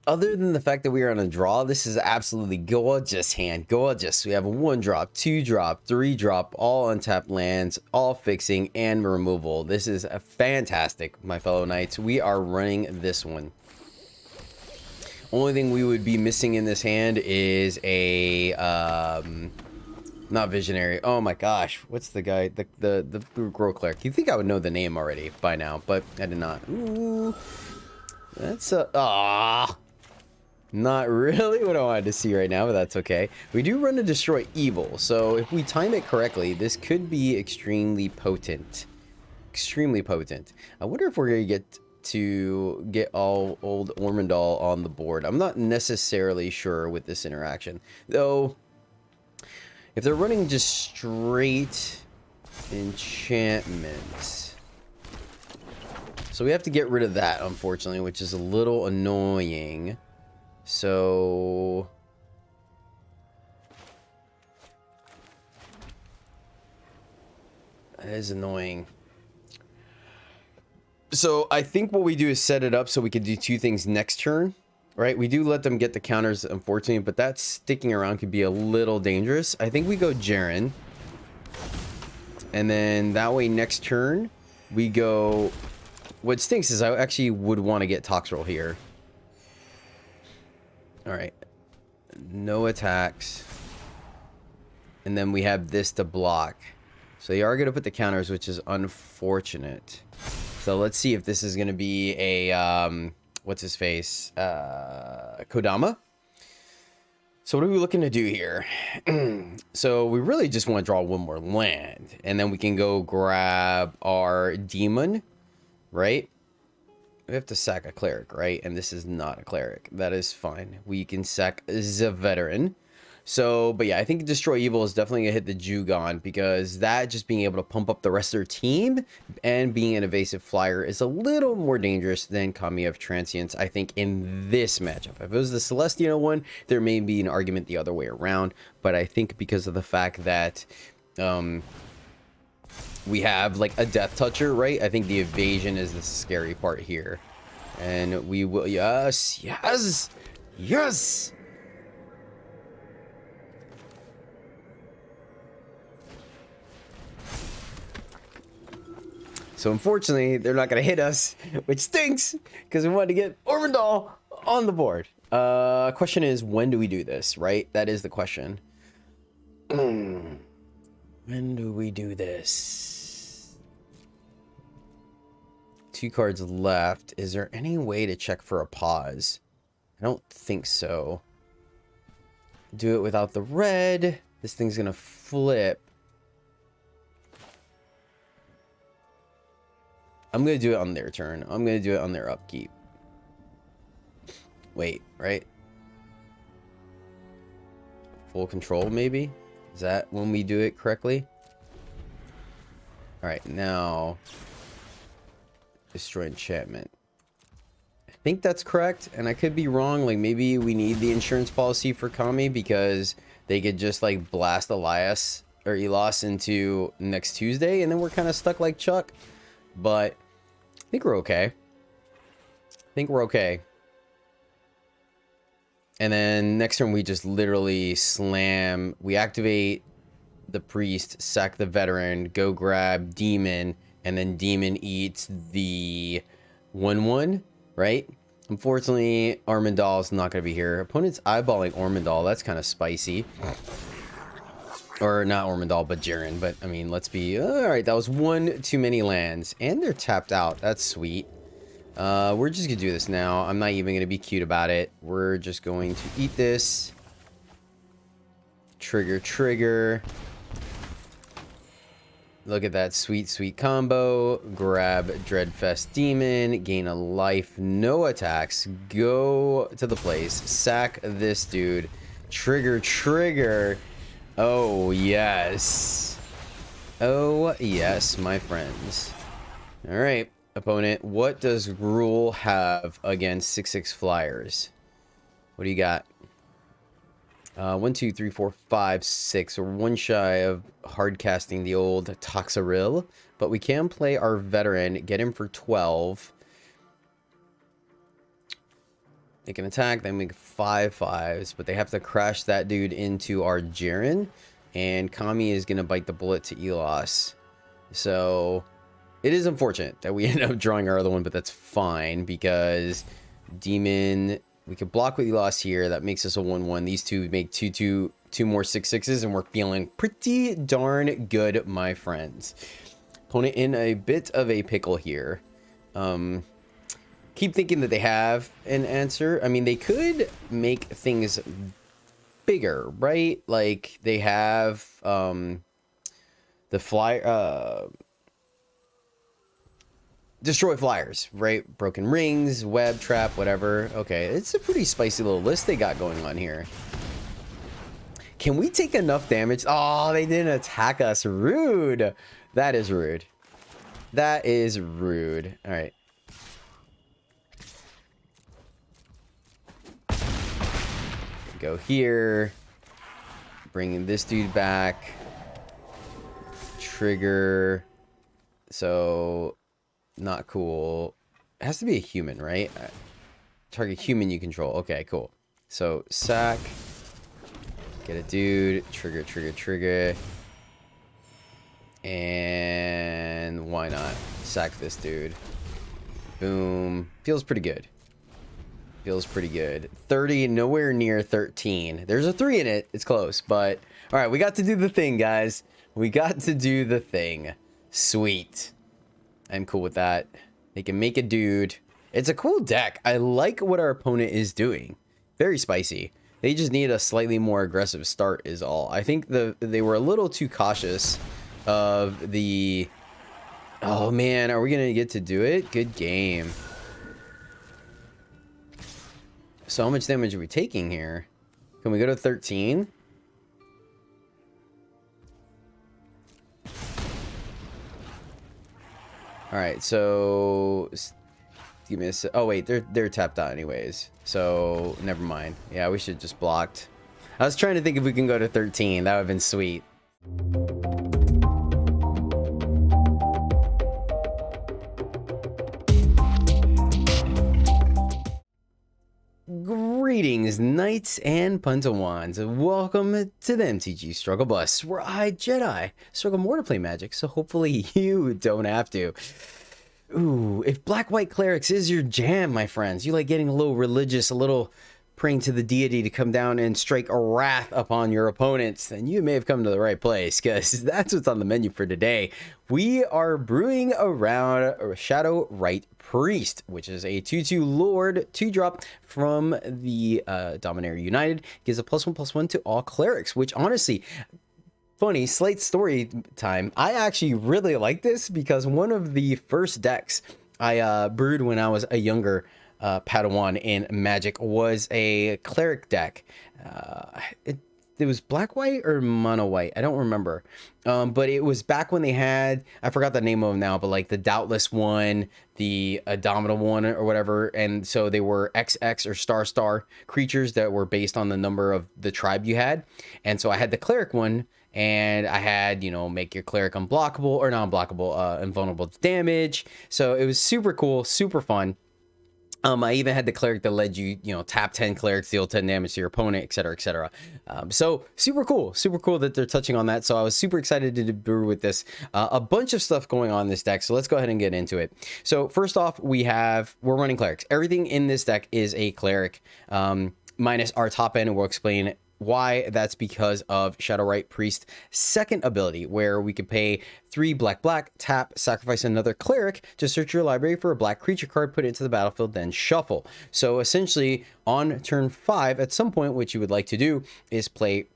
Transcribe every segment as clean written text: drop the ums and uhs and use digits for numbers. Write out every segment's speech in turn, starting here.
Other than the fact that we are on a draw, this is absolutely gorgeous hand. Gorgeous. We have a 1-drop, 2-drop, 3-drop, all untapped lands, all fixing and removal. This is a fantastic, my fellow knights. We are running this one. Only thing we would be missing in this hand is a not visionary. Oh my gosh, what's the guy? The Grow Cleric. You think I would know the name already by now, but I did not. Ooh, that's not really what I wanted to see right now, but that's okay. We do run to Destroy Evil, so if we time it correctly, this could be extremely potent. Extremely potent. I wonder if we're gonna get all old Ormondal on the board. I'm not necessarily sure with this interaction, though. If they're running just straight enchantments, so we have to get rid of that, unfortunately, which is a little annoying. So that is annoying. So I think what we do is set it up so we can do two things next turn, right? We do let them get the counters, unfortunately, but that sticking around could be a little dangerous. I think we go Jaren. And then that way next turn, we go... What stinks is I actually would want to get Toxrill here. Alright. No attacks. And then we have this to block. So they are going to put the counters, which is unfortunate. So let's see if this is going to be a, what's his face? Kodama. So what are we looking to do here? So we really just want to draw one more land. And then we can go grab our demon, right? We have to sack a cleric, right? And this is not a cleric. That is fine. We can sack the veteran. So, but yeah, I think Destroy Evil is definitely gonna hit the Jugon, because that just being able to pump up the rest of their team and being an evasive flyer is a little more dangerous than Kami of Transience, I think, in this matchup. If it was the Celestial one, there may be an argument the other way around, but I think because of the fact that we have like a Death Toucher, right? I think the evasion is the scary part here. And we will, yes, yes, yes. So unfortunately, they're not going to hit us, which stinks, because we wanted to get Ormondal on the board. Question is, when do we do this, right? That is the question. When do we do this? 2 cards left. Is there any way to check for a pause? I don't think so. Do it without the red. This thing's going to flip. I'm going to do it on their turn. I'm going to do it on their upkeep. Wait, right? Full control, maybe? Is that when we do it correctly? Alright, now... Destroy enchantment. I think that's correct, and I could be wrong. Like, maybe we need the insurance policy for Kami, because they could just, like, blast Elias or Elos into next Tuesday, and then we're kind of stuck like Chuck. But I think we're okay. I think we're okay. And then next turn we just literally slam. We activate the priest, sack the veteran, go grab demon, and then demon eats the 1/1, right? Unfortunately, Ormondal's not going to be here. Opponent's eyeballing Ormondal. That's kind of spicy. Or not Ormondal, but Jaren. But, I mean, let's be... Alright, that was one too many lands. And they're tapped out. That's sweet. We're just going to do this now. I'm not even going to be cute about it. We're just going to eat this. Trigger, trigger. Look at that sweet, sweet combo. Grab Dreadfest Demon. Gain a life. No attacks. Go to the place. Sack this dude. Trigger, trigger. Oh, yes. Oh, yes, my friends. All right, opponent. What does Rule have against 6/6 flyers? What do you got? 1, 2, 3, 4, 5, 6. We're one shy of hard casting the old Toxrill, but we can play our veteran, get him for 12. They can attack, they make 5/5s, but they have to crash that dude into our Jiren, and Kami is gonna bite the bullet to Elos. So it is unfortunate that we end up drawing our other one, but that's fine because Demon, we could block with Elos here. That makes us a 1/1. These two make two more 6/6s, and we're feeling pretty darn good, my friends. Opponent in a bit of a pickle here. Keep thinking that they have an answer. I mean, they could make things bigger, right? Like they have the destroy flyers, right? Broken rings, web trap, whatever. Okay, it's a pretty spicy little list they got going on here. Can we take enough damage? Oh, they didn't attack us. Rude. That is rude. That is rude. All right. Go here. Bringing this dude back. Trigger. So, not cool. It has to be a human, right? Target human you control. Okay, cool. So, sack. Get a dude. Trigger, trigger, trigger. And why not? Sack this dude. Boom. Feels pretty good. Feels pretty good. 30, nowhere near 13. There's a 3 in it. It's close, but all right, we got to do the thing, guys. We got to do the thing. Sweet. I'm cool with that. They can make a dude. It's a cool deck. I like what our opponent is doing. Very spicy. They just need a slightly more aggressive start is all. I think they were a little too cautious of the... Oh, man. Are we going to get to do it? Good game. So how much damage are we taking here? Can we go to 13? All right, so give me a oh wait, they're tapped out anyways. So never mind. Yeah, we should just blocked. I was trying to think if we can go to 13. That would have been sweet. Greetings, knights and Pantawans. Welcome to the MTG Struggle Bus, where I, Jedi, struggle more to play Magic, so hopefully you don't have to. Ooh, if black-white Clerics is your jam, my friends, you like getting a little religious, a little praying to the deity to come down and strike a wrath upon your opponents, then you may have come to the right place, because that's what's on the menu for today. We are brewing around Shadow Rite Priest, which is a 2/2 Lord 2-drop from the Dominaria United. Gives a +1/+1 to all Clerics, which honestly, funny, slight story time. I actually really like this because one of the first decks I brewed when I was a younger Padawan in Magic was a Cleric deck. It was black white or mono white, I don't remember, but it was back when they had, I forgot the name of them now, but like the Doubtless one, the Indomitable one or whatever, and so they were XX or star creatures that were based on the number of the tribe you had. And so I had the Cleric one, and I had, you know, make your Cleric unblockable or non-blockable, invulnerable to damage. So it was super cool, super fun. I even had the Cleric that led you, you know, tap 10 Clerics, deal 10 damage to your opponent, etc., etc. So super cool that they're touching on that. So I was super excited to brew with this. A bunch of stuff going on in this deck, so let's go ahead and get into it. So first off, we're running Clerics. Everything in this deck is a Cleric, minus our top end, and we'll explain why. That's because of Shadow Rite Priest's second ability, where we could pay 3 black, tap, sacrifice another Cleric to search your library for a black creature card, put it into the battlefield, then shuffle. So essentially, on turn 5, at some point, what you would like to do is play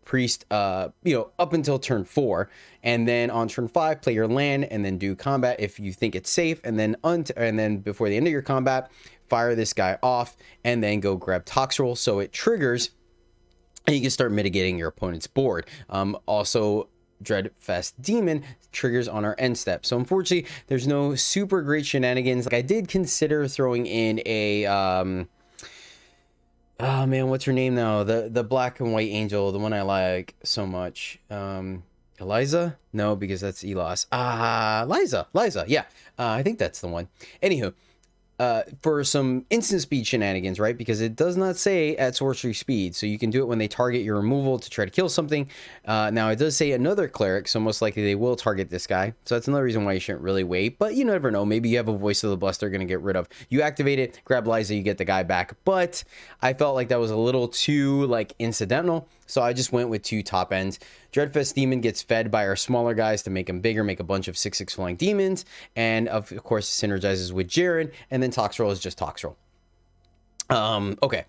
Priest, you know, up until turn 4, and then on turn 5, play your land, and then do combat if you think it's safe, and then before the end of your combat, fire this guy off, and then go grab Toxrill, so it triggers. And you can start mitigating your opponent's board. Also, Dreadfest Demon triggers on our end step. So unfortunately, there's no super great shenanigans. Like I did consider throwing in a oh man, what's her name now? The black and white angel, the one I like so much. Eliza? No, because that's Elos. Liza. Yeah, I think that's the one. Anywho, for some instant speed shenanigans, right? Because it does not say at sorcery speed, so you can do it when they target your removal to try to kill something. Now it does say another cleric, so most likely they will target this guy. So that's another reason why you shouldn't really wait, but you never know. Maybe you have a Voice of the Blessed they're going to get rid of. You activate it, grab Liza, you get the guy back. But I felt like that was a little too like incidental, so I just went with 2 top ends. Dreadfest Demon gets fed by our smaller guys to make him bigger, make a bunch of 6/6 flying demons, and of course synergizes with Jaren, and then Toxroll is just Toxroll. Okay.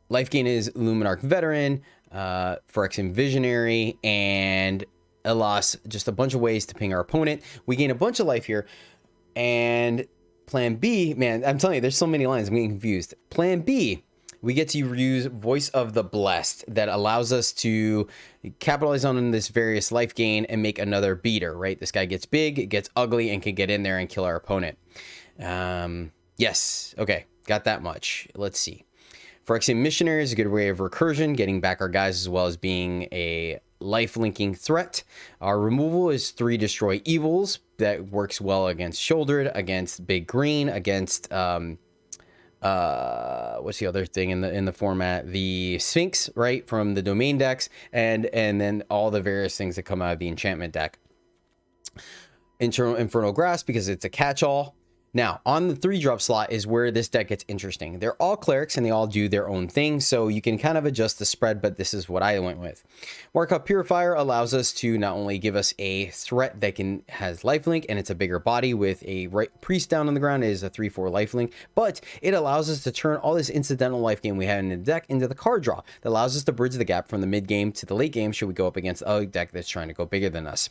Life gain is Luminarch Veteran, Phyrexian Visionary, and Elas, just a bunch of ways to ping our opponent. We gain a bunch of life here, and Plan B, man, I'm telling you, there's so many lines, I'm getting confused. Plan B, we get to use Voice of the Blessed that allows us to capitalize on this various life gain and make another beater, right? This guy gets big, it gets ugly, and can get in there and kill our opponent. Yes, okay, got that much. Let's see. Phyrexian Missionary is a good way of recursion, getting back our guys as well as being a life-linking threat. Our removal is 3 Destroy Evils. That works well against Shouldered, against Big Green, against... what's the other thing in the format? The Sphinx, right, from the domain decks, and then all the various things that come out of the enchantment deck. Infernal Grasp, because it's a catch-all. Now, on the 3-drop slot is where this deck gets interesting. They're all clerics and they all do their own thing, so you can kind of adjust the spread, but this is what I went with. Markup Purifier allows us to not only give us a threat that has lifelink, and it's a bigger body with a priest down on the ground, it is a 3/4 lifelink, but it allows us to turn all this incidental life gain we have in the deck into the card draw. That allows us to bridge the gap from the mid game to the late game should we go up against a deck that's trying to go bigger than us.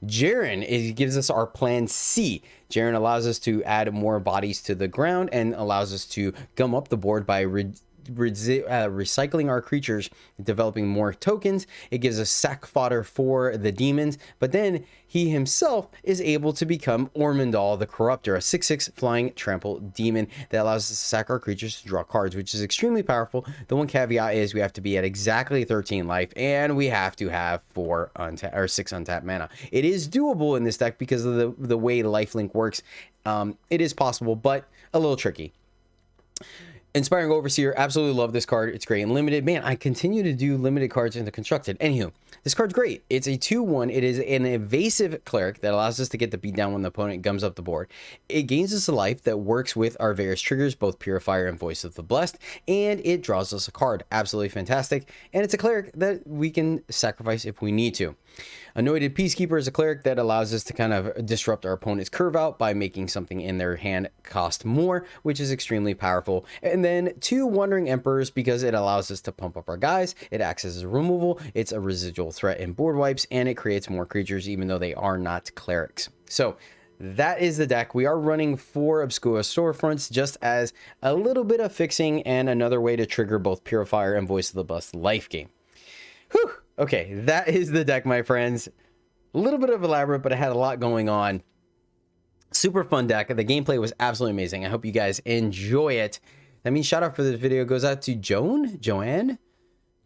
Jaren gives us our plan C. Jaren allows us to add more bodies to the ground and allows us to gum up the board by recycling our creatures, developing more tokens. It gives us sack fodder for the demons, but then he himself is able to become Ormondal the Corruptor, a 6/6 flying trample demon that allows us to sack our creatures to draw cards, which is extremely powerful. The one caveat is we have to be at exactly 13 life, and we have to have 6 untapped mana. It is doable in this deck because of the way lifelink works. It is possible, but a little tricky. Inspiring Overseer, absolutely love this card. It's great and limited. Man, I continue to do limited cards in the constructed. Anywho, this card's great. It's a 2/1. It is an evasive cleric that allows us to get the beat down when the opponent gums up the board. It gains us a life that works with our various triggers, both Purifier and Voice of the Blessed, and it draws us a card. Absolutely fantastic. And it's a cleric that we can sacrifice if we need to. Anointed Peacekeeper is a cleric that allows us to kind of disrupt our opponent's curve out by making something in their hand cost more, which is extremely powerful. And then 2 Wandering Emperors, because it allows us to pump up our guys. It acts as a removal. It's a residual threat in board wipes, and it creates more creatures even though they are not clerics. So that is the deck. We are running 4 Obscura Storefronts just as a little bit of fixing and another way to trigger both Purifier and Voice of the Blessed life gain. Whew. Okay, that is the deck, my friends. A little bit of elaborate, but it had a lot going on. Super fun deck. The gameplay was absolutely amazing. I hope you guys enjoy it. That means shout out for this video goes out to Joanne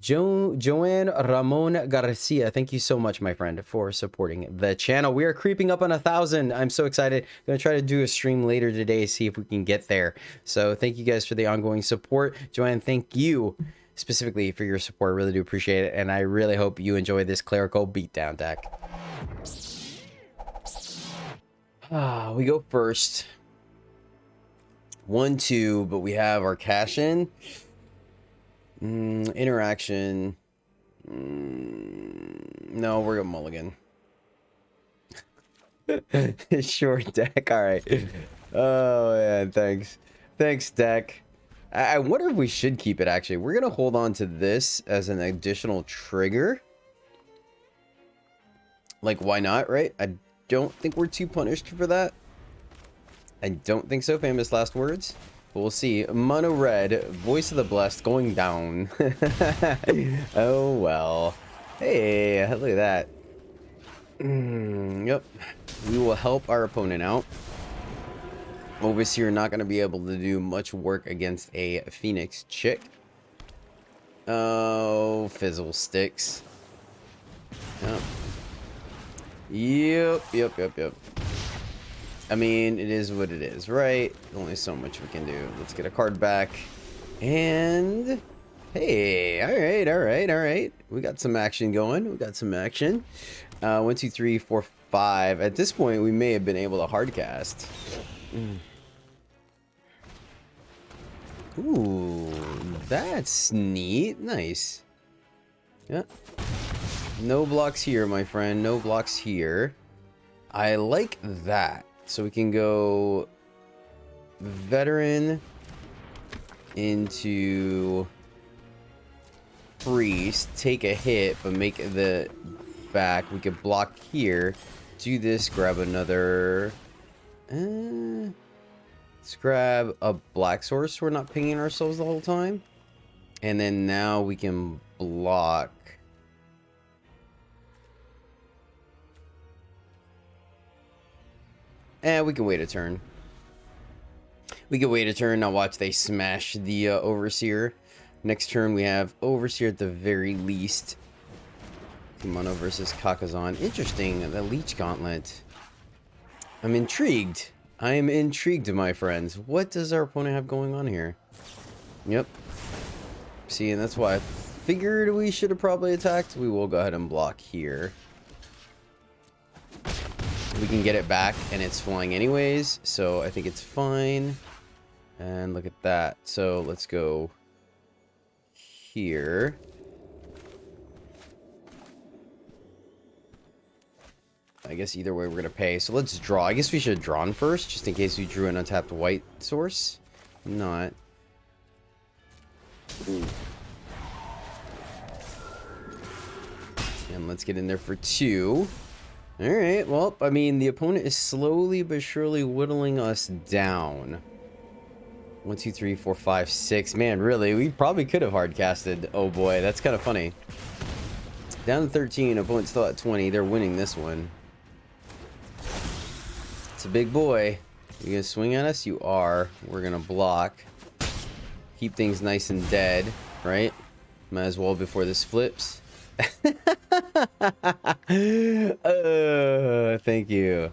Ramon Garcia. Thank you so much, my friend, for supporting the channel. We are creeping up on 1,000. I'm so excited. I'm going to try to do a stream later today, see if we can get there. So thank you guys for the ongoing support. Joanne, thank you specifically for your support. I really do appreciate it, and I really hope you enjoy this clerical beatdown deck. We go first. 1-2, but we have our cash in. Interaction. No, we're gonna mulligan. Short deck. All right. Oh man, thanks deck. I wonder if we should keep it, actually. We're going to hold on to this as an additional trigger. Like, why not, right? I don't think we're too punished for that. I don't think so. Famous last words. But we'll see. Mono red, Voice of the Blessed going down. Oh, well. Hey, look at that. Yep. We will help our opponent out. Overseer not going to be able to do much work against a Phoenix chick. Oh, Fizzle Sticks. Yep. I mean, it is what it is, right? Only so much we can do. Let's get a card back. And hey, all right. We got some action going. We got some action. 1, 2, 3, 4, 5. At this point, we may have been able to hard cast. Ooh, that's neat. Nice. Yeah. No blocks here, my friend. No blocks here. I like that. So we can go veteran into priest, take a hit, but make the back. We could block here. Do this, grab another. Let's grab a black source so we're not pinging ourselves the whole time. And then now we can block. And we can wait a turn. We can wait a turn. Now watch they smash the Overseer. Next turn we have Overseer at the very least. Kimono versus Kakazan. Interesting, the Leech Gauntlet. I'm intrigued. I am intrigued, my friends. What does our opponent have going on here? Yep. See, and that's why I figured we should have probably attacked. We will go ahead and block here. We can get it back, and it's flying anyways, so I think it's fine. And look at that. So let's go here. I guess either way we're going to pay. So let's draw. I guess we should have drawn first, just in case we drew an untapped white source. Not. Ooh. And let's get in there for 2. Alright, well, I mean, the opponent is slowly but surely whittling us down. 1, 2, 3, 4, 5, 6. Man, really, we probably could have hard casted. Oh boy, that's kind of funny. Down to 13, opponent still at 20. They're winning this one. It's a big boy. You gonna swing at us? You are. We're gonna block. Keep things nice and dead, right? Might as well before this flips. Thank you.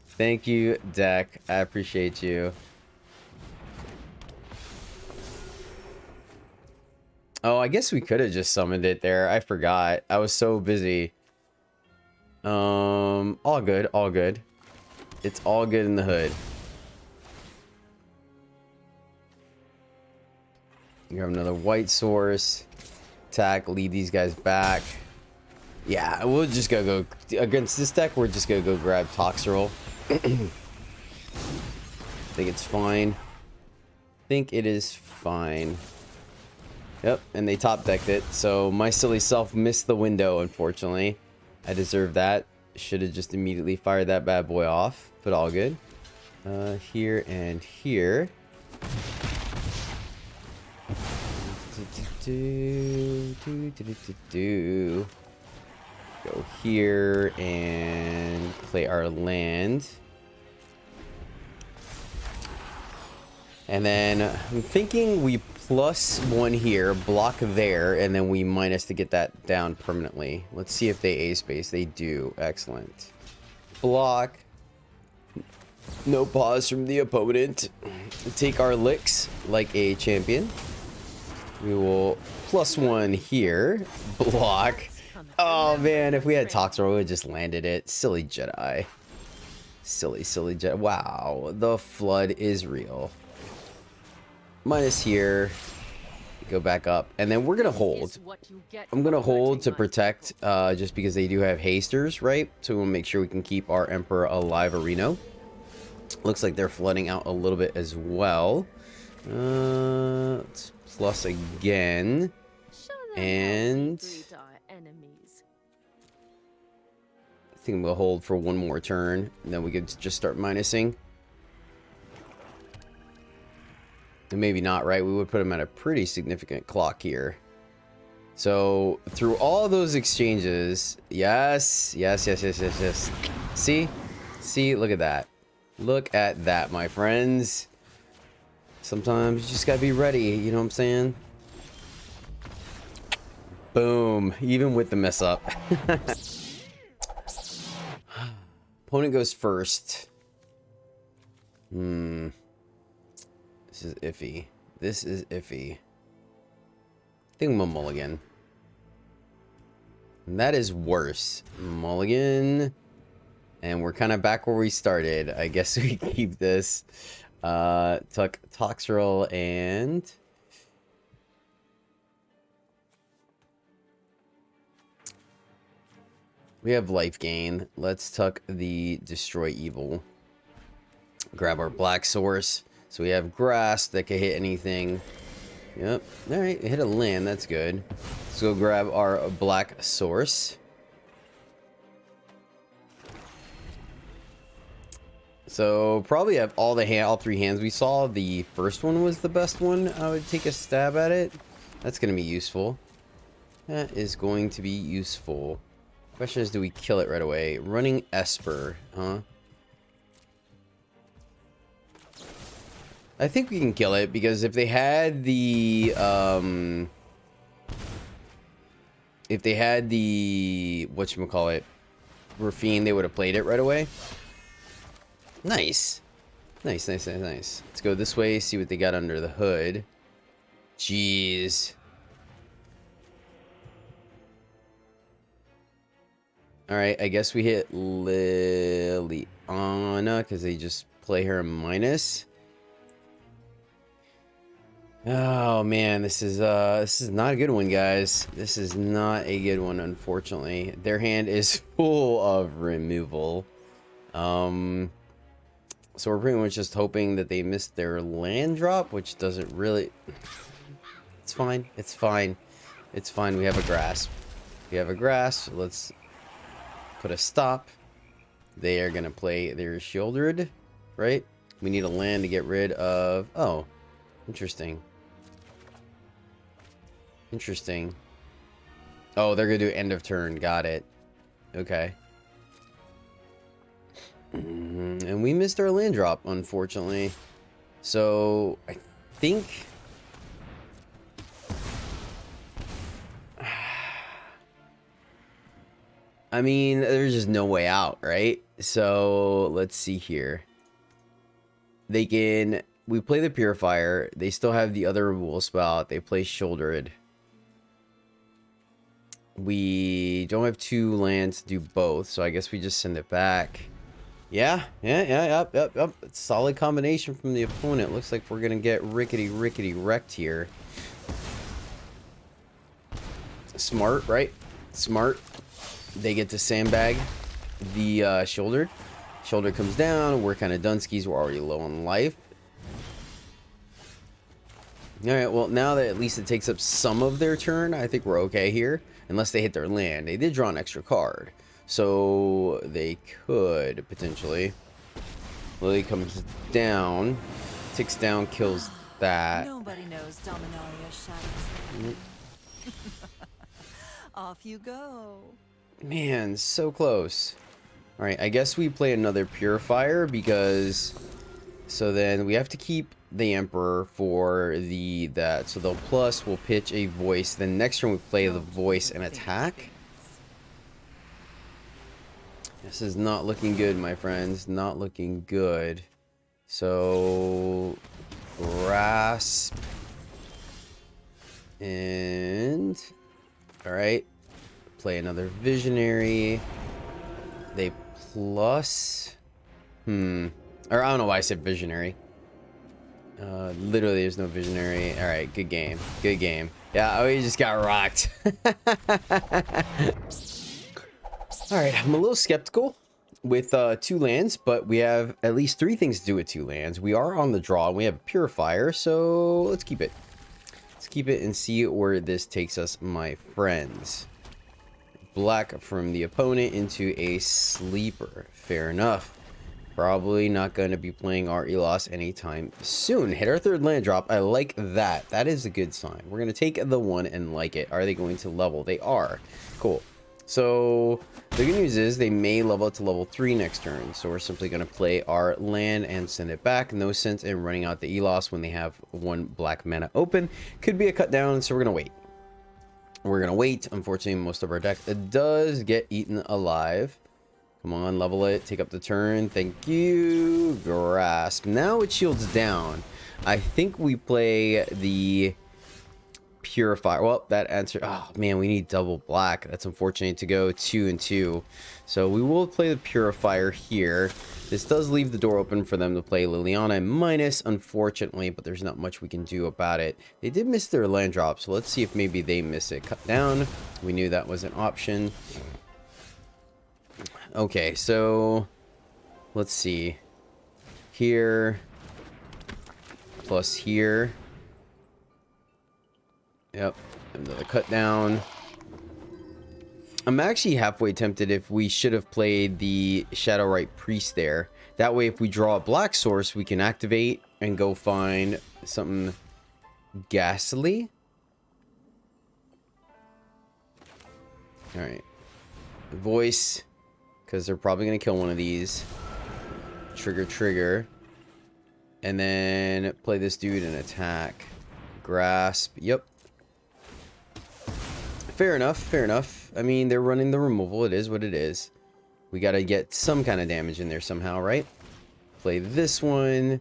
Thank you, deck. I appreciate you. Oh, I guess we could have just summoned it there. I forgot. I was so busy. All good, all good. It's all good in the hood. Grab another white source. Attack, lead these guys back. Yeah, we'll just go against this deck. We're just gonna go grab Toxtrol. Think it's fine. Think it is fine. Yep, and they top decked it. So my silly self missed the window, unfortunately. I deserve that. Should have just immediately fired that bad boy off, but all good. Here and here. Go here and play our land. And then I'm thinking we +1 here, block there, and then we minus to get that down permanently. Let's see if they ace base. They do. Excellent. Block. No pause from the opponent. Take our licks like a champion. We will +1 here. Block. Oh man, if we had Toxtrol, we would have just landed it. Silly Jedi. Silly Jedi. Wow, the flood is real. Minus here. Go back up. And then we're going to hold. I'm going to hold to protect, just because they do have hasters, right? So we'll make sure we can keep our Emperor alive, Areno. Looks like they're flooding out a little bit as well. Let's plus again. And I think we'll hold for 1 more turn. And then we could just start minusing. And maybe not, right? We would put them at a pretty significant clock here. So through all those exchanges, yes. See, look at that. Look at that, my friends. Sometimes you just gotta be ready, you know what I'm saying? Boom, even with the mess up. Opponent goes first. This is iffy. This is iffy. I think we'll mulligan. And that is worse. Mulligan. And we're kind of back where we started. I guess we keep this. Tuck Toxrill and... we have life gain. Let's tuck the Destroy Evil. Grab our black source. So we have grass that can hit anything. Yep. Alright, hit a land. That's good. Let's go grab our black source. So probably have all three hands we saw. The first one was the best one. I would take a stab at it. That's going to be useful. That is going to be useful. Question is, do we kill it right away? Running Esper, huh? I think we can kill it because if they had the whatchamacallit, Rafine, they would have played it right away. Nice. Nice. Let's go this way, see what they got under the hood. Jeez. Alright, I guess we hit Liliana because they just play her minus. Oh man, this is not a good one, guys. This is not a good one, unfortunately. Their hand is full of removal. So we're pretty much just hoping that they missed their land drop, which doesn't really... It's fine. It's fine. It's fine. We have a grasp. We have a grasp. Let's put a stop. They are going to play their Shieldred, right? We need a land to get rid of... Oh, interesting. Interesting. Oh, they're going to do end of turn. Got it. Okay. And we missed our land drop, unfortunately. So, I think... I mean, there's just no way out, right? So, let's see here. They can... We play the Purifier. They still have the other removal spell. They play Shieldred. We don't have 2 lands to do both, so I guess we just send it back. Yep. Solid combination from the opponent. Looks like we're gonna get rickety wrecked here. Smart, right? Smart. They get to sandbag the shoulder. Shoulder comes down. We're kind of dunskies. We're already low on life. Alright, well, now that at least it takes up some of their turn, I think we're okay here. Unless they hit their land. They did draw an extra card. So they could potentially. Lily comes down, ticks down, kills that. Nobody knows Dominaria's shadows. Off you go. Man, so close. All right, I guess we play another Purifier because. So then we have to keep the Emperor for that. So they'll plus. We'll pitch a voice. Then next turn we play the voice and attack. This is not looking good, my friends. Not looking good. So, grasp. And, alright. Play another visionary. They plus. Or I don't know why I said visionary. Literally, there's no visionary. Alright, good game. Good game. Yeah, oh, you just got rocked. Alright, I'm a little skeptical with 2 lands, but we have at least 3 things to do with 2 lands. We are on the draw, and we have a Purifier, so let's keep it. Let's keep it and see where this takes us, my friends. Black from the opponent into a sleeper. Fair enough. Probably not going to be playing our Elos anytime soon. Hit our 3rd land drop. I like that. That is a good sign. We're going to take the 1 and like it. Are they going to level? They are. Cool. So the good news is they may level up to level 3 next turn. So we're simply going to play our land and send it back. No sense in running out the Elos when they have 1 black mana open. Could be a cut down, so we're going to wait. We're going to wait. Unfortunately, most of our deck does get eaten alive. Come on, level it. Take up the turn. Thank you. Grasp. Now it shields down. I think we play the Purifier. Well, that answer. Oh, man, we need double black. That's unfortunate to go 2 and 2. So we will play the Purifier here. This does leave the door open for them to play Liliana minus, unfortunately, but there's not much we can do about it. They did miss their land drop, so let's see if maybe they miss it. Cut down. We knew that was an option. Okay, so let's see. Here plus here. Yep, another cut down. I'm actually halfway tempted if we should have played the Shadowrite Priest there. That way, if we draw a black source, we can activate and go find something ghastly. All right, voice, because they're probably gonna kill one of these. Trigger, and then play this dude and attack. Grasp. Yep. Fair enough. I mean, they're running the removal. It is what it is. We got to get some kind of damage in there somehow, right? Play this one.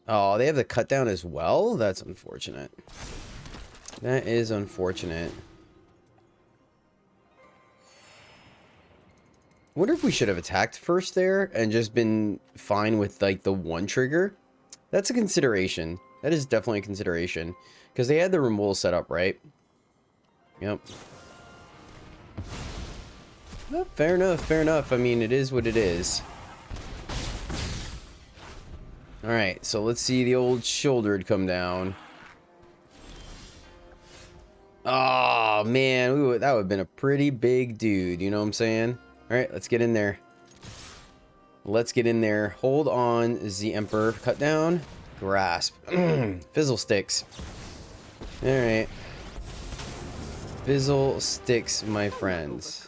Oh, they have the cut down as well? That's unfortunate. That is unfortunate. I wonder if we should have attacked first there and just been fine with, like, the one trigger. That's a consideration. That is definitely a consideration. Because they had the removal set up, right? Yep. Well, fair enough. I mean, it is what it is. Alright, so let's see the old shouldered come down. Oh, man. That would have been a pretty big dude. You know what I'm saying? Alright, let's get in there. Hold on, the Emperor. Cut down. Grasp. Fizzle sticks. Alright. Fizzle sticks, my friends.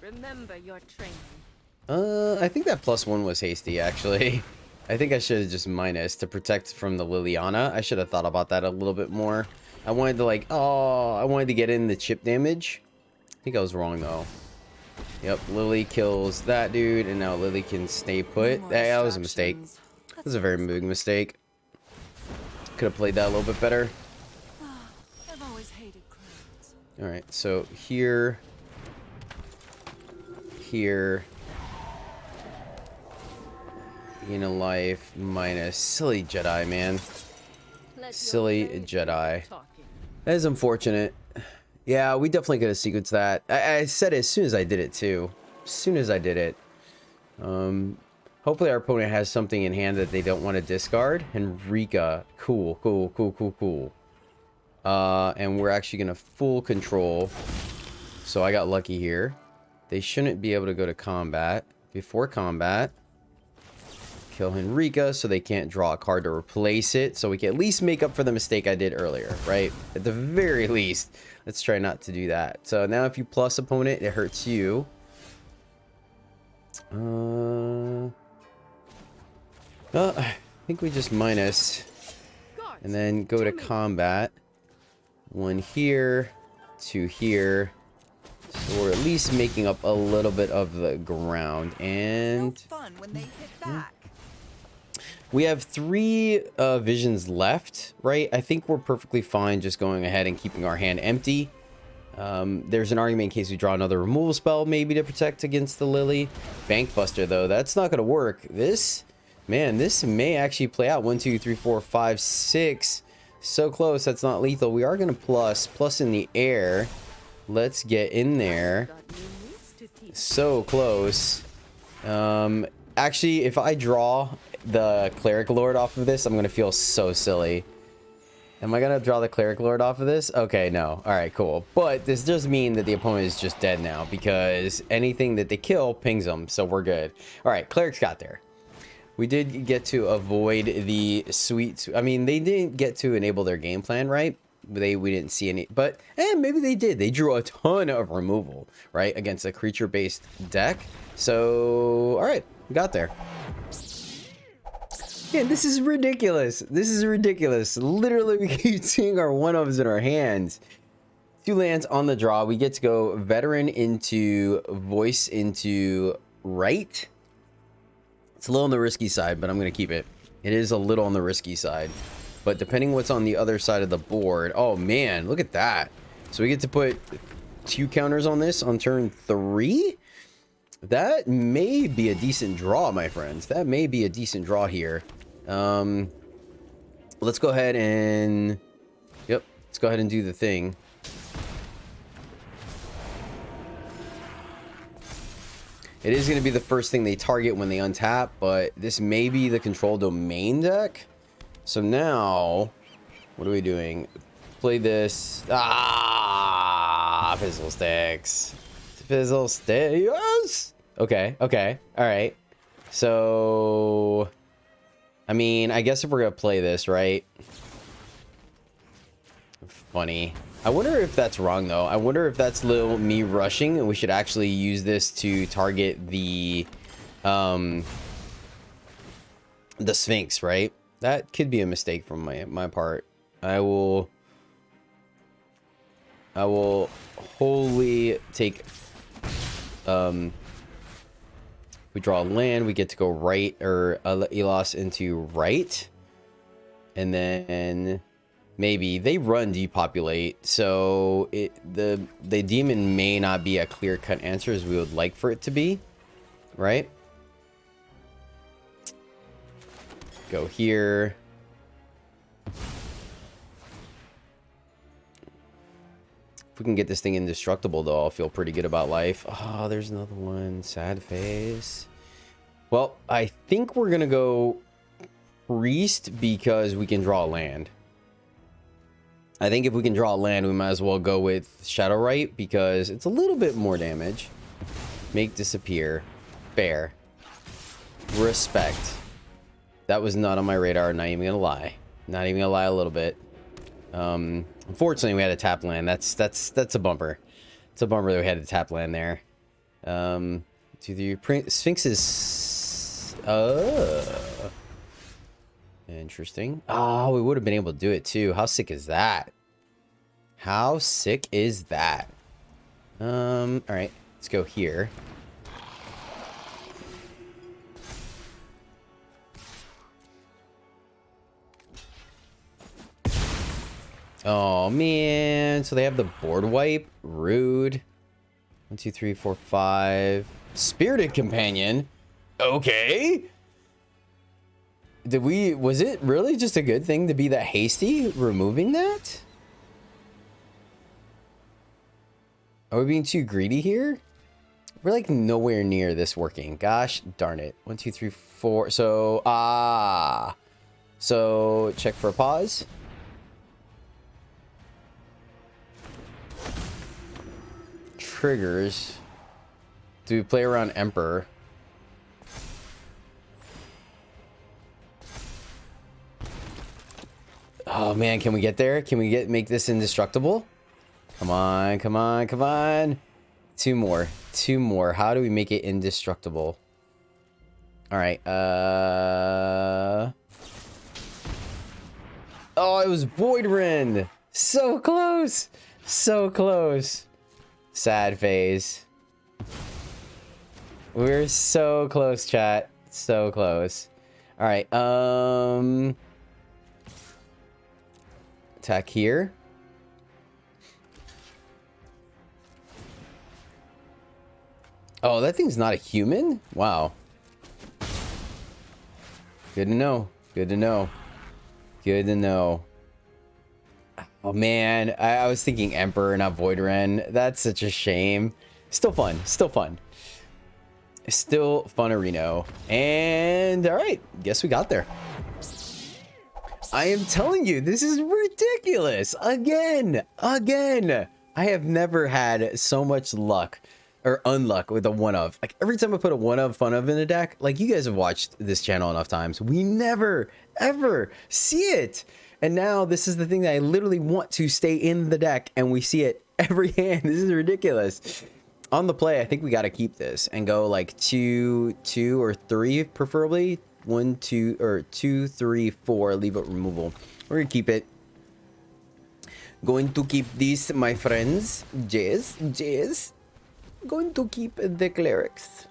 Remember your training. I think that +1 was hasty, actually. I think I should have just minus to protect from the Liliana. I should have thought about that a little bit more. I wanted to I wanted to get in the chip damage. I think I was wrong, though. Yep, Lily kills that dude, and now Lily can stay put. That was a mistake. That was a very big mistake. Could have played that a little bit better. I've always hated clowns. Alright, so here. In a life minus. Silly Jedi, man. Silly Jedi. That is unfortunate. Yeah, we definitely could have sequenced that. I said it as soon as I did it, too. As soon as I did it. Hopefully our opponent has something in hand that they don't want to discard. Henrika. Cool. And we're actually going to full control. So I got lucky here. They shouldn't be able to go to combat. Before combat, kill Henrika so they can't draw a card to replace it. So we can at least make up for the mistake I did earlier, right? At the very least, let's try not to do that. So now if you plus opponent, it hurts you. I think we just minus. And then go to combat. 1 here, 2 here. So we're at least making up a little bit of the ground. And Fun when they hit back. we have 3 visions left, right? I think we're perfectly fine just going ahead and keeping our hand empty. There's an argument in case we draw another removal spell, maybe to protect against the Lily. Bankbuster, though, that's not going to work. This may actually play out. 1, 2, 3, 4, 5, 6. So close, that's not lethal. We are going to plus in the air. Let's get in there. So close. Actually, if I draw the Cleric Lord off of this, I'm going to feel so silly. Am I going to draw the Cleric Lord off of this? Okay, no. Alright, cool. But this does mean that the opponent is just dead now, because anything that they kill pings them, so we're good. Alright, Clerics got there. We did get to avoid the sweet... I mean, they didn't get to enable their game plan, right? We didn't see any... But, maybe they did. They drew a ton of removal, right? Against a creature-based deck. So, alright. We got there. Yeah, this is ridiculous. Literally, we keep seeing our one-ofs in our hands. 2 lands on the draw. We get to go Veteran into Voice into right. It's a little on the risky side, but I'm going to keep it. It is a little on the risky side. But depending what's on the other side of the board... Oh, man, look at that. So we get to put 2 counters on this on turn 3? That may be a decent draw, my friends. That may be a decent draw here. Let's go ahead and... Yep, let's go ahead and do the thing. It is going to be the first thing they target when they untap, but this may be the control domain deck. So now, what are we doing? Play this. Ah, Fizzle Sticks. Fizzle Sticks. Yes! Okay, okay, all right. So, I mean, I guess if we're going to play this, right? Funny. I wonder if that's wrong, though. I wonder if that's little me rushing, and we should actually use this to target the Sphinx, right? That could be a mistake from my part. I will wholly take... we draw a land, we get to go right, or Elos into right. And then... Maybe they run depopulate, so the demon may not be a clear-cut answer as we would like for it to be, right? Go here. If we can get this thing indestructible, though, I'll feel pretty good about life. Oh, there's another one. Sad face. Well, I think we're gonna go Priest because we can draw a land. I think if we can draw a land, we might as well go with Shadowrite because it's a little bit more damage. Make disappear. Fair. Respect. That was not on my radar, not even gonna lie. Not even gonna lie a little bit. Unfortunately, we had a tap land. That's a bumper. It's a bumper that we had a tap land there. To the Sphinx is... Interesting. Oh, we would have been able to do it too. How sick is that? How sick is that? All right, let's go here. Oh man, so they have the board wipe. Rude. 1, 2, 3, 4, 5. Spirited Companion. Okay. Was it really just a good thing to be that hasty removing that? Are we being too greedy here? We're like nowhere near this working. Gosh darn it. 1, 2, 3, 4. So, so check for a pause. Triggers. Do we play around Emperor? Oh man, can we get there? Can we make this indestructible? Come on, come on, come on. 2 more. 2 more. How do we make it indestructible? All right. Oh, it was Void Rend. So close. So close. Sad phase. We're so close, chat. So close. All right. Attack here. Oh, that thing's not a human? Wow. Good to know. Good to know. Good to know. Oh man, I was thinking Emperor, not Void Rend. That's such a shame. Still fun. Still fun. Still fun, Reno. And all right, guess we got there. I am telling you, this is ridiculous. Again. I have never had so much luck or unluck with a one of. Like every time I put a one of fun of in a deck, like you guys have watched this channel enough times, we never ever see it. And now this is the thing that I literally want to stay in the deck, and we see it every hand. This is ridiculous. On the play, I think we got to keep this and go like 2, 2 or 3, preferably 1, 2 or 2, 3, 4. Leave it removal. We're gonna keep it. Going to keep these, my friends. Jazz. Going to keep the clerics.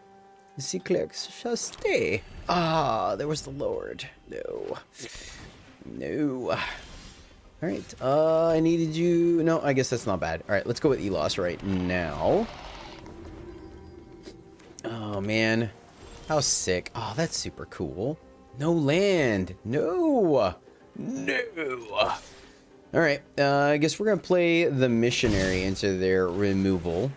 The clerics shall stay. Ah, there was the Lord. No. All right. I needed you. No, I guess that's not bad. All right, let's go with Elos right now. Oh man, how sick! Oh, that's super cool. No land. No. All right. I guess we're gonna play the missionary into their removal.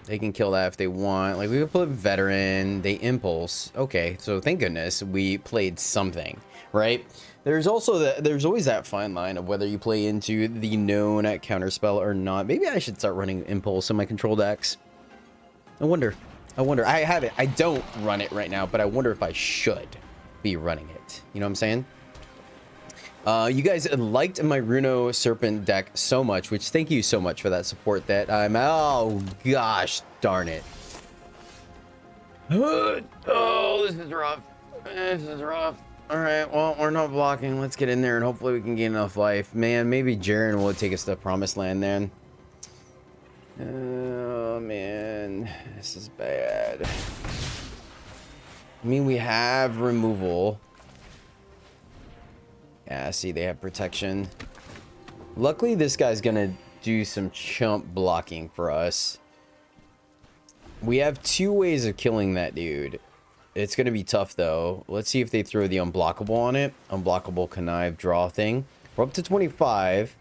They can kill that if they want. Like, we could put veteran. They impulse. Okay, so thank goodness we played something, right? There's also there's always that fine line of whether you play into the known counterspell or not. Maybe I should start running impulse in my control decks. I wonder. I have it. I don't run it right now, but I wonder if I should be running it. You know what I'm saying? You guys liked my Runo Serpent deck so much, which thank you so much for that support that I'm... Oh, gosh darn it. Oh, this is rough. All right, well, we're not blocking. Let's get in there, and hopefully we can gain enough life. Man, maybe Jaren will take us to the promised land then. Oh, man. This is bad. I mean, we have removal. Yeah, see, they have protection. Luckily, this guy's gonna do some chump blocking for us. We have 2 ways of killing that dude. It's gonna be tough, though. Let's see if they throw the unblockable on it. Unblockable connive draw thing. We're up to 25.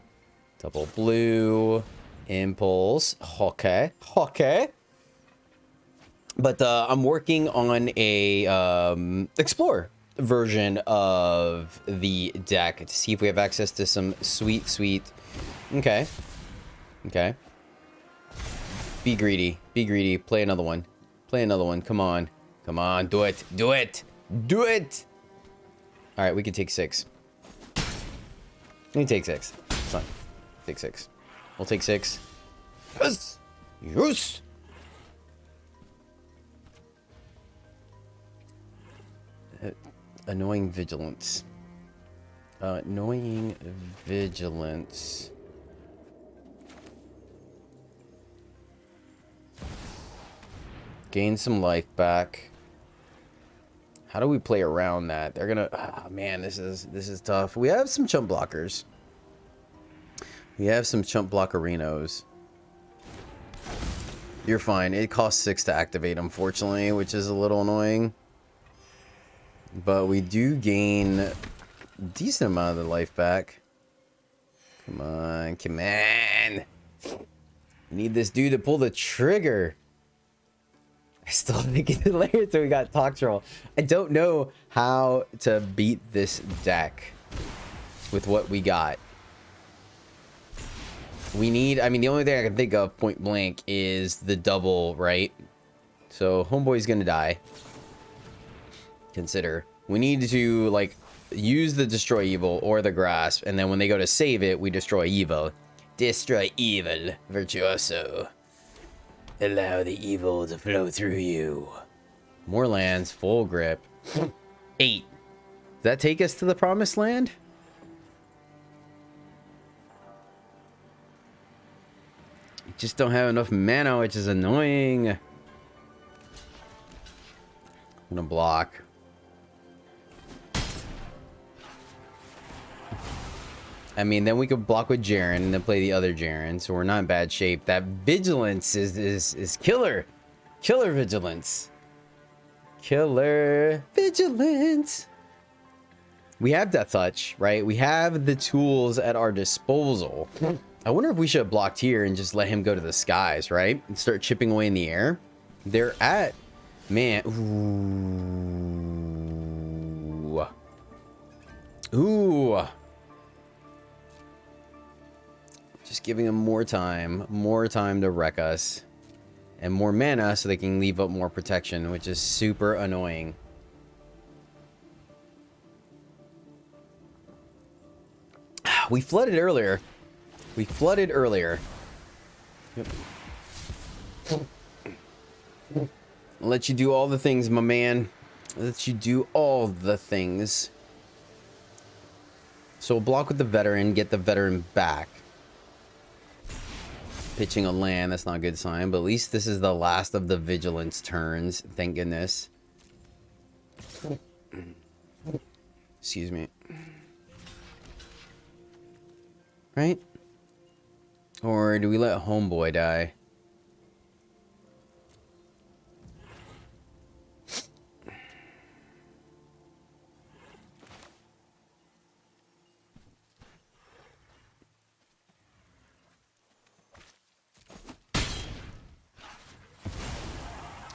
Double blue. Impulse. Okay. But I'm working on a Explorer version of the deck to see if we have access to some sweet. Okay. Be greedy. Play another one. Come on, do it. All right, we can take 6. Let me take 6. It's fine. Take 6. We'll take 6. Yes. Annoying vigilance. Gain some life back. How do we play around that? They're gonna... Oh, man, this is tough. We have some chump blockers. We have some chump blockerinos. You're fine. It costs 6 to activate, unfortunately, which is a little annoying. But we do gain a decent amount of the life back. Come on. We need this dude to pull the trigger. I still think it's later until we got Toxtrol. I don't know how to beat this deck with what we got. We need... I mean, the only thing I can think of point blank is the double, right? So, Homeboy's gonna die. Consider. We need to, like, use the Destroy Evil or the Grasp, and then when they go to save it, we destroy evil. Destroy evil, virtuoso. Allow the evil to flow through you. More lands, full grip. 8. Does that take us to the promised land? Just don't have enough mana, which is annoying. I'm gonna block. I mean, then we could block with Jaren and then play the other Jaren, so we're not in bad shape. That vigilance is killer. Killer vigilance. Killer vigilance. We have Death Touch, right? We have the tools at our disposal. I wonder if we should have blocked here and just let him go to the skies, right? And start chipping away in the air. They're at... Man. Ooh. Just giving them more time to wreck us. And more mana so they can leave up more protection, which is super annoying. We flooded earlier. Yep. I'll let you do all the things, my man. I'll let you do all the things. So we'll block with the veteran, get the veteran back. Pitching a land, that's not a good sign, but at least this is the last of the vigilance turns, thank goodness. Excuse me. Right? Or do we let homeboy die?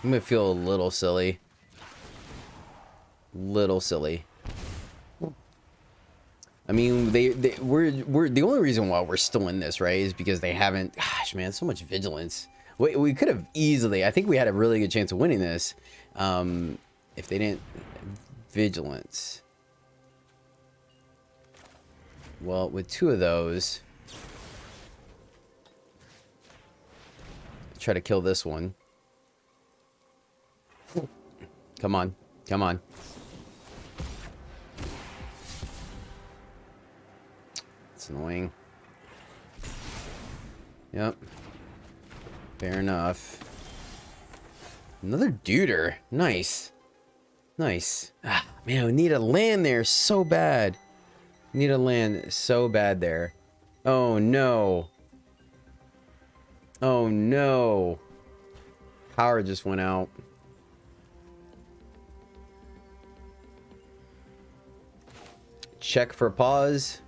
I'm gonna feel a little silly. Little silly. I mean, we're the only reason why we're still in this, right, is because they haven't. Gosh, man, so much vigilance. We could have easily. I think we had a really good chance of winning this, if they didn't vigilance. Well, with two of those, try to kill this one. Come on, come on. It's annoying. Yep. Fair enough. Another duder. Nice. Nice. Ah, man, we need a land there so bad. Need a land so bad there. Oh no. Oh no. Power just went out. Check for pause.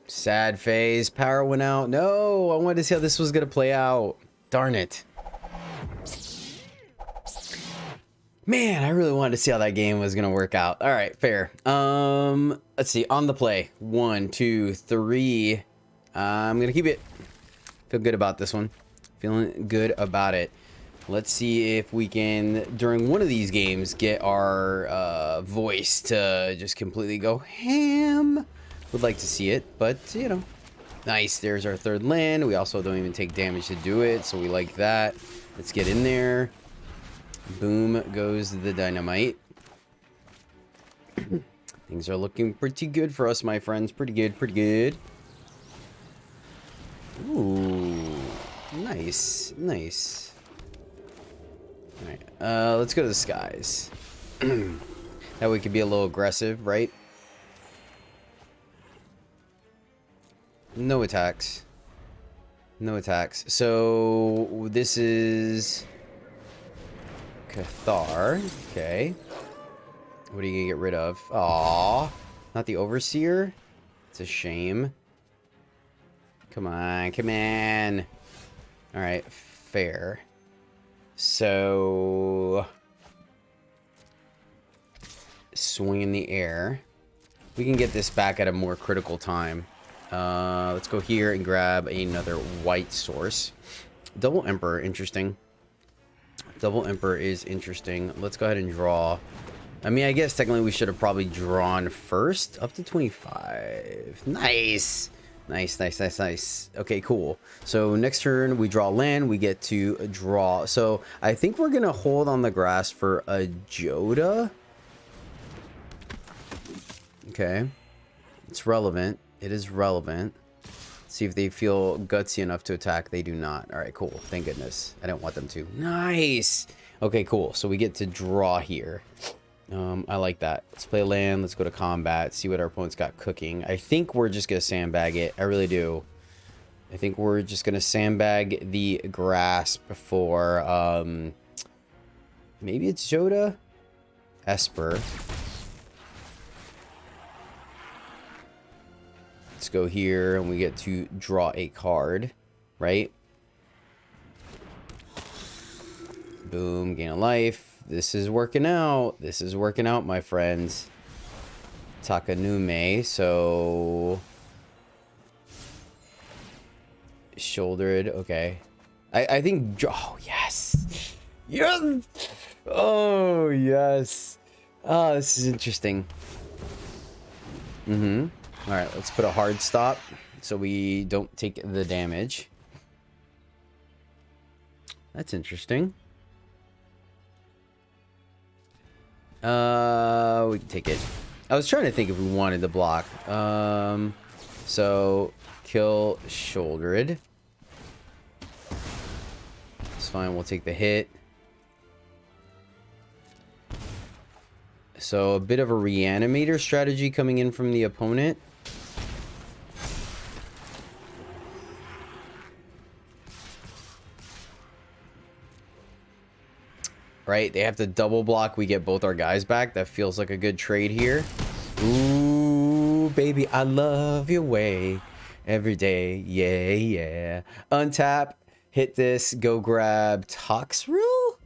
Sad phase. Power went out. No, I wanted to see how this was going to play out. Darn it. Man, I really wanted to see how that game was going to work out. All right, fair. Let's see. On the play. 1, 2, 3. I'm going to keep it. Feel good about this one. Feeling good about it. Let's see if we can, during one of these games, get our voice to just completely go ham. Would like to see it, but, you know. Nice. There's our third land. We also don't even take damage to do it, so we like that. Let's get in there. Boom goes the dynamite. Things are looking pretty good for us, my friends. Pretty good, pretty good. Ooh. Nice, nice. Alright, let's go to the skies. That way we could be a little aggressive, right? No attacks. No attacks. So, this is Cathar. Okay. What are you gonna get rid of? Aww. Not the Overseer? It's a shame. Come on, come on. Alright, fair. So, swing in the air. We can get this back at a more critical time. Let's go here and grab another white source. Double Emperor, interesting. Double Emperor is interesting. Let's go ahead and draw. I mean, I guess technically we should have probably drawn first. Up to 25. Nice. Nice, nice, nice, nice. Okay, cool. So next turn we draw land. We get to draw. So I think we're going to hold on the grass for a Joda. Okay. It's relevant. It is relevant. See if they feel gutsy enough to attack. They do not. All right, cool. Thank goodness. I didn't want them to. Nice. Okay, cool. So we get to draw here. I like that. Let's play land. Let's go to combat. See what our opponent's got cooking. I think we're just going to sandbag it. I really do. I think we're just going to sandbag the grasp for... maybe it's Joda? Esper. Let's go here and we get to draw a card, right? Boom, gain a life. This is working out. This is working out, my friends. Takanume, so... shouldered, okay. I think... oh, yes! Yes! Oh, yes! Oh, this is interesting. Mm-hmm. Alright, let's put a hard stop so we don't take the damage. That's interesting. We can take it. I was trying to think if we wanted to block. So kill Shouldered. It's fine. We'll take the hit. So a bit of a reanimator strategy coming in from the opponent. Right, they have to double block. We get both our guys back. That feels like a good trade here. Ooh, baby, I love your way every day. Yeah, yeah. Untap, hit this, go grab Toxrill.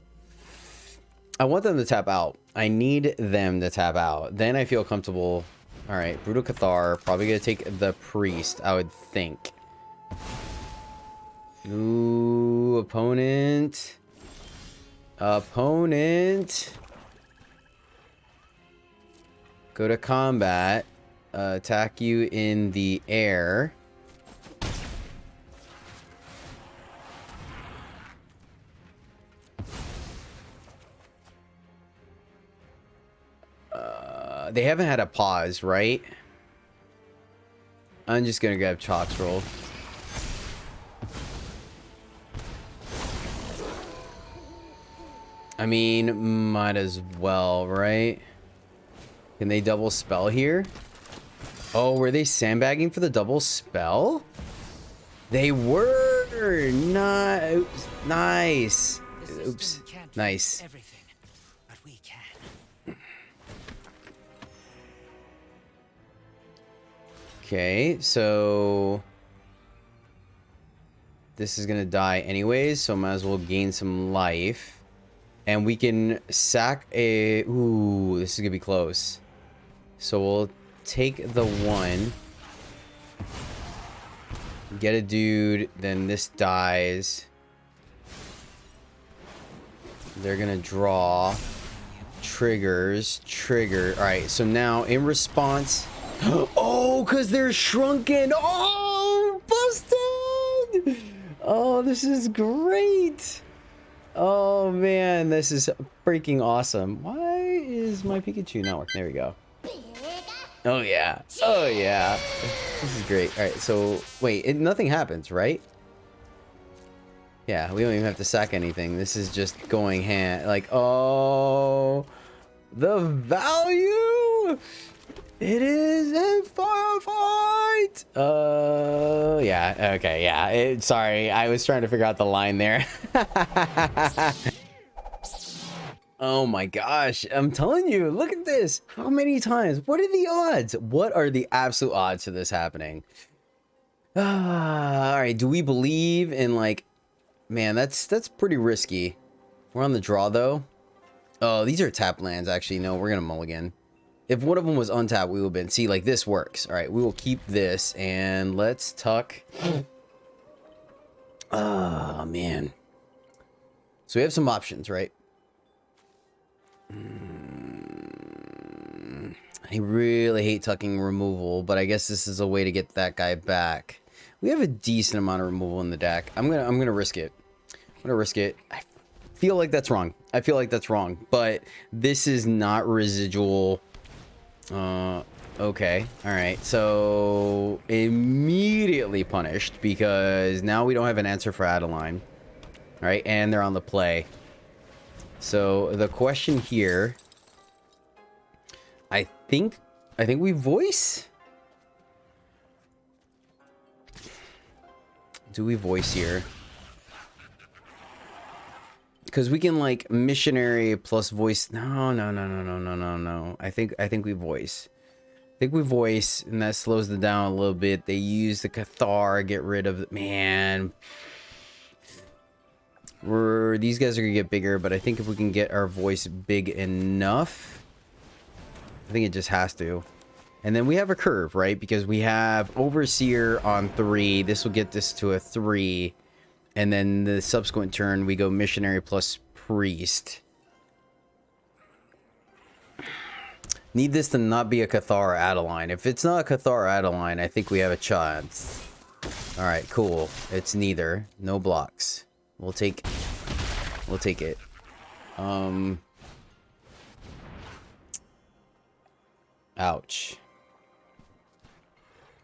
I want them to tap out. I need them to tap out. Then I feel comfortable. All right, Brutal Cathar. Probably going to take the Priest, I would think. Ooh, opponent. Opponent. Go to combat. Attack you in the air. They haven't had a pause, right? I'm just gonna grab Toxrill. I mean, might as well, right? Can they double spell here? Oh, were they sandbagging for the double spell? They were! Nice. Oops. Nice. But we can. Okay, so this is gonna die anyways, so might as well gain some life. And we can sack a... Ooh, this is gonna be close. So we'll take the one. Get a dude, then this dies. They're gonna draw. Triggers. Trigger. Alright, so now in response... Oh, because they're shrunken! Oh, busted! Oh, this is great! Oh man, this is freaking awesome. Why is my Pikachu not working? There we go. Oh yeah. Oh yeah. This is great. Alright, so wait, nothing happens, right? Yeah, we don't even have to sack anything. This is just going hand. Like, oh, the value! It is a firefight! Yeah, okay, yeah. Sorry, I was trying to figure out the line there. Oh my gosh, I'm telling you, look at this. How many times? What are the odds? What are the absolute odds of this happening? All right, do we believe in, like, man, that's pretty risky. We're on the draw though. Oh, these are tap lands actually. No, we're gonna mulligan. If one of them was untapped, we would have been... See, like, this works. All right, we will keep this, and let's tuck. Oh, man. So we have some options, right? I really hate tucking removal, but I guess this is a way to get that guy back. We have a decent amount of removal in the deck. I'm gonna risk it. I'm gonna risk it. I feel like that's wrong. I feel like that's wrong, but this is not residual... okay. All right. So immediately punished because now we don't have an answer for Adeline. All right. And they're on the play. So the question here, I think we voice. Do we voice here? Because we can, like, missionary plus voice. No. I think we voice. I think we voice, and that slows them down a little bit. They use the Cathar, get rid of it. Man. These guys are gonna get bigger, but I think if we can get our voice big enough, I think it just has to. And then we have a curve, right? Because we have Overseer on 3. This will get this to a 3. And then the subsequent turn, we go Missionary plus Priest. Need this to not be a Cathar Adeline. If it's not a Cathar Adeline, I think we have a chance. Alright, cool. It's neither. No blocks. We'll take it. Ouch.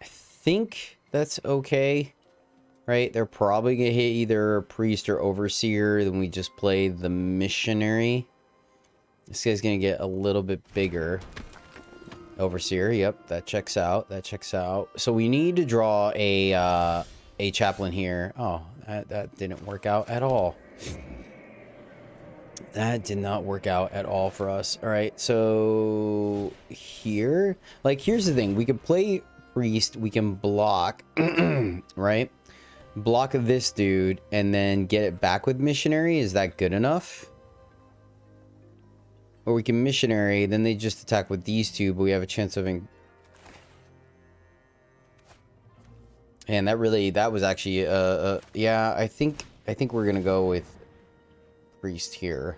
I think that's okay. Right? They're probably going to hit either priest or overseer. Then we just play the missionary. This guy's going to get a little bit bigger. Overseer, yep, that checks out. That checks out. So we need to draw a chaplain here. Oh, that didn't work out at all. That did not work out at all for us. All right, so here, like, here's the thing. We could play priest. We can block, right? Block this dude and then get it back with missionary. Is that good enough? Or we can missionary, then they just attack with these two, but we have a chance of... And that was actually, yeah, I think we're gonna go with priest here.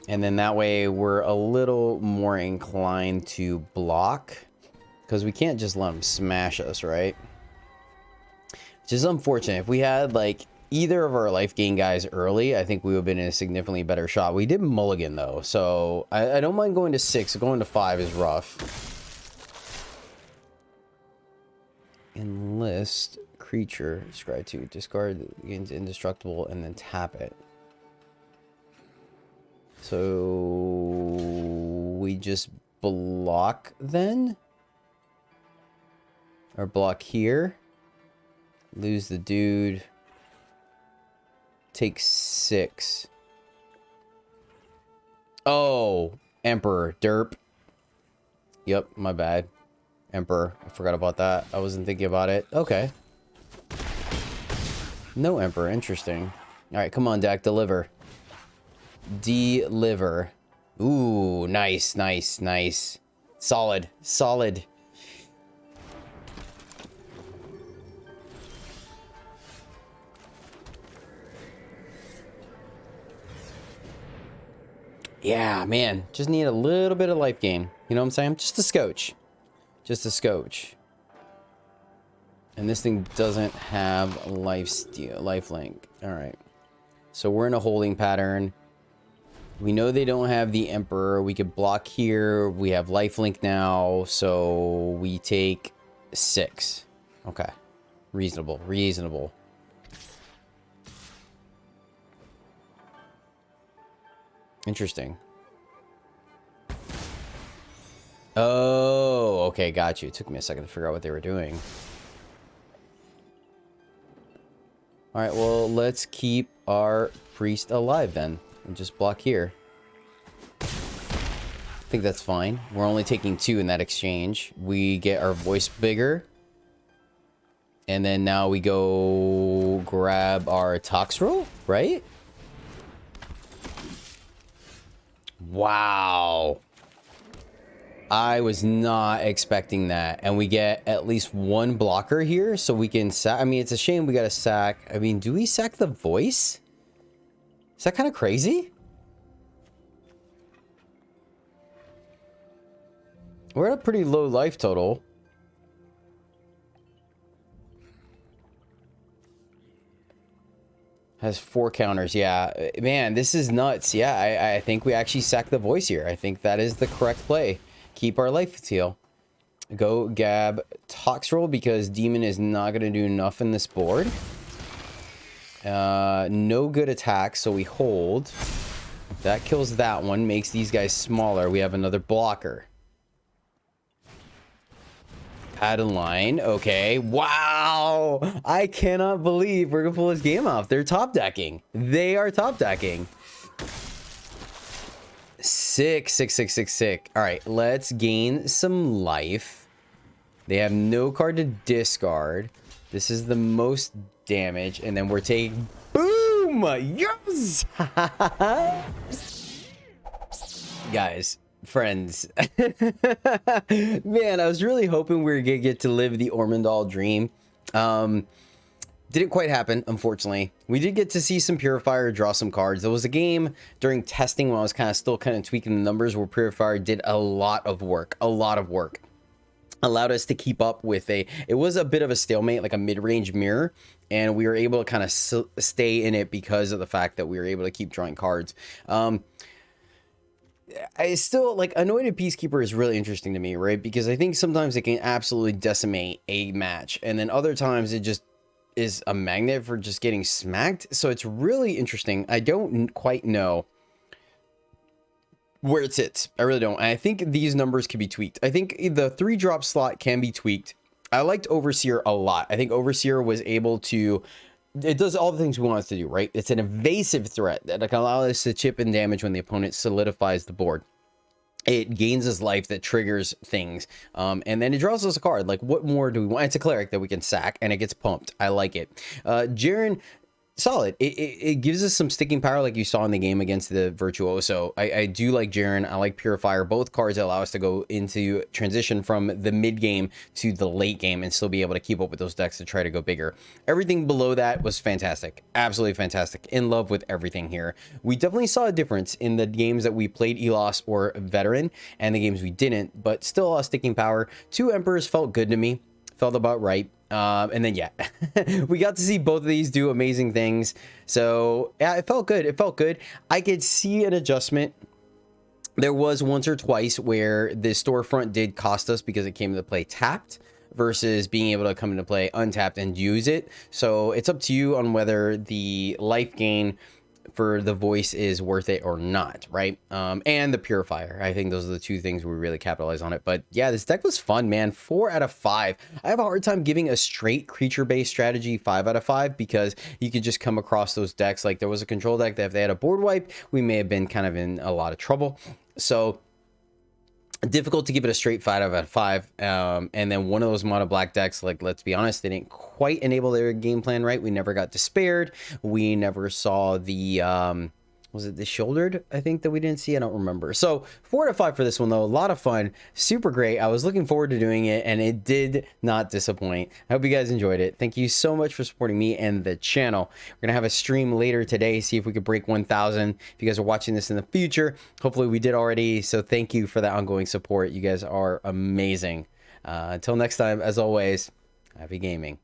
And then that way we're a little more inclined to block, because we can't just let them smash us, right? Which is unfortunate. If we had, like, either of our life gain guys early, I think we would have been in a significantly better shot. We did mulligan, though, so I don't mind going to 6. Going to 5 is rough. Enlist creature. Scry 2. Discard gains indestructible and then tap it. So we just block then? Or block here? Lose the dude. Take 6. Oh, Emperor. Derp. Yep, my bad. Emperor. I forgot about that. I wasn't thinking about it. Okay. No Emperor. Interesting. Alright, come on, deck. Deliver. Deliver. Ooh, nice, nice, nice. Solid. Solid. Yeah, man. Just need a little bit of life gain. You know what I'm saying? Just a scotch. Just a scotch. And this thing doesn't have life steal, life link. Alright. So we're in a holding pattern. We know they don't have the Emperor. We could block here. We have life link now. So we take 6. Okay. Reasonable. Reasonable. Interesting. Oh, okay, got you. It took me a second to figure out what they were doing. Alright, well, let's keep our priest alive then. And just block here. I think that's fine. We're only taking 2 in that exchange. We get our voice bigger. And then now we go grab our tox roll, right? Wow. I was not expecting that. And we get at least 1 blocker here, so we can sack. I mean, it's a shame we got to sack. I mean, do we sack the voice? Is that kind of crazy? We're at a pretty low life total. Has 4 counters. Yeah, man, this is nuts. Yeah, I think we actually sack the voice here. I think that is the correct play. Keep our life steal. Go gab tox roll because demon is not going to do enough in this board. No good attack, so we hold. That kills that one. Makes these guys smaller. We have another blocker. Adeline, okay. Wow! I cannot believe we're gonna pull this game off. They're top decking. They are top decking. 6, 6, 6, 6, 6. All right, let's gain some life. They have no card to discard. This is the most damage, and then we're taking boom. Yes, guys. Friends. Man, I was really hoping we were gonna get to live the Ormondal dream. Didn't quite happen, unfortunately. We did get to see some Purifier draw some cards. There was a game during testing when I was still tweaking the numbers where Purifier did a lot of work. Allowed us to keep up with it was a bit of a stalemate, like a mid-range mirror, and we were able to stay in it because of the fact that we were able to keep drawing cards. I still like Anointed Peacekeeper is really interesting to me, right? Because I think sometimes it can absolutely decimate a match, and then other times it just is a magnet for just getting smacked. So it's really interesting. I don't quite know where it sits. I really don't. And I think these numbers can be tweaked. I think the 3-drop slot can be tweaked. I liked Overseer a lot. I think Overseer was able to, it does all the things we want us to do, right? It's an evasive threat that can allow us to chip in damage when the opponent solidifies the board. It gains us life that triggers things, and then it draws us a card. Like, what more do we want? It's a cleric that we can sack, and it gets pumped. I like it. Jaren, solid. It gives us some sticking power, like you saw in the game against the Virtuoso. I do like Jaren. I like Purifier. Both cards allow us to go into transition from the mid game to the late game and still be able to keep up with those decks to try to go bigger. Everything below that was fantastic. Absolutely fantastic. In love with everything here. We definitely saw a difference in the games that we played Elos or Veteran and the games we didn't, but still a sticking power. 2 Emperors felt good to me. Felt about right. And then, yeah, we got to see both of these do amazing things. So, yeah, it felt good. It felt good. I could see an adjustment. There was once or twice where the storefront did cost us because it came into play tapped versus being able to come into play untapped and use it. So it's up to you on whether the life gain for the voice is worth it or not, right? And the Purifier. I think those are the 2 things we really capitalize on it. But yeah, this deck was fun, man. 4 out of 5. I have a hard time giving a straight creature-based strategy 5 out of 5 because you could just come across those decks. Like, there was a control deck that if they had a board wipe, we may have been kind of in a lot of trouble. So difficult to give it a straight 5 out of 5. And then one of those mono black decks, like, let's be honest, they didn't quite enable their game plan right. We never got Despaired. We never saw the was it the Shouldered, I think, that we didn't see? I don't remember. So 4 out of 5 for this one, though. A lot of fun. Super great. I was looking forward to doing it, and it did not disappoint. I hope you guys enjoyed it. Thank you so much for supporting me and the channel. We're going to have a stream later today, see if we could break 1,000. If you guys are watching this in the future, hopefully we did already. So thank you for that ongoing support. You guys are amazing. Until next time, as always, happy gaming.